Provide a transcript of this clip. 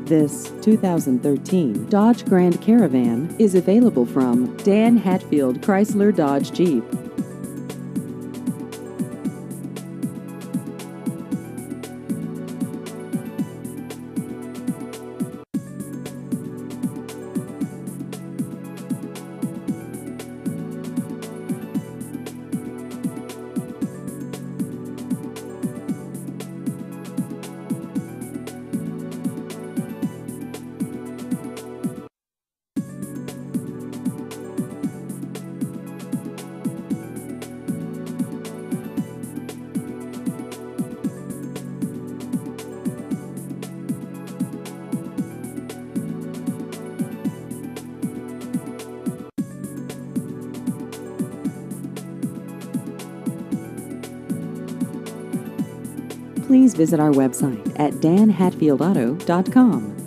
This 2013 Dodge Grand Caravan is available from Dan Hatfield Chrysler Dodge Jeep. Please visit our website at danhatfieldauto.com.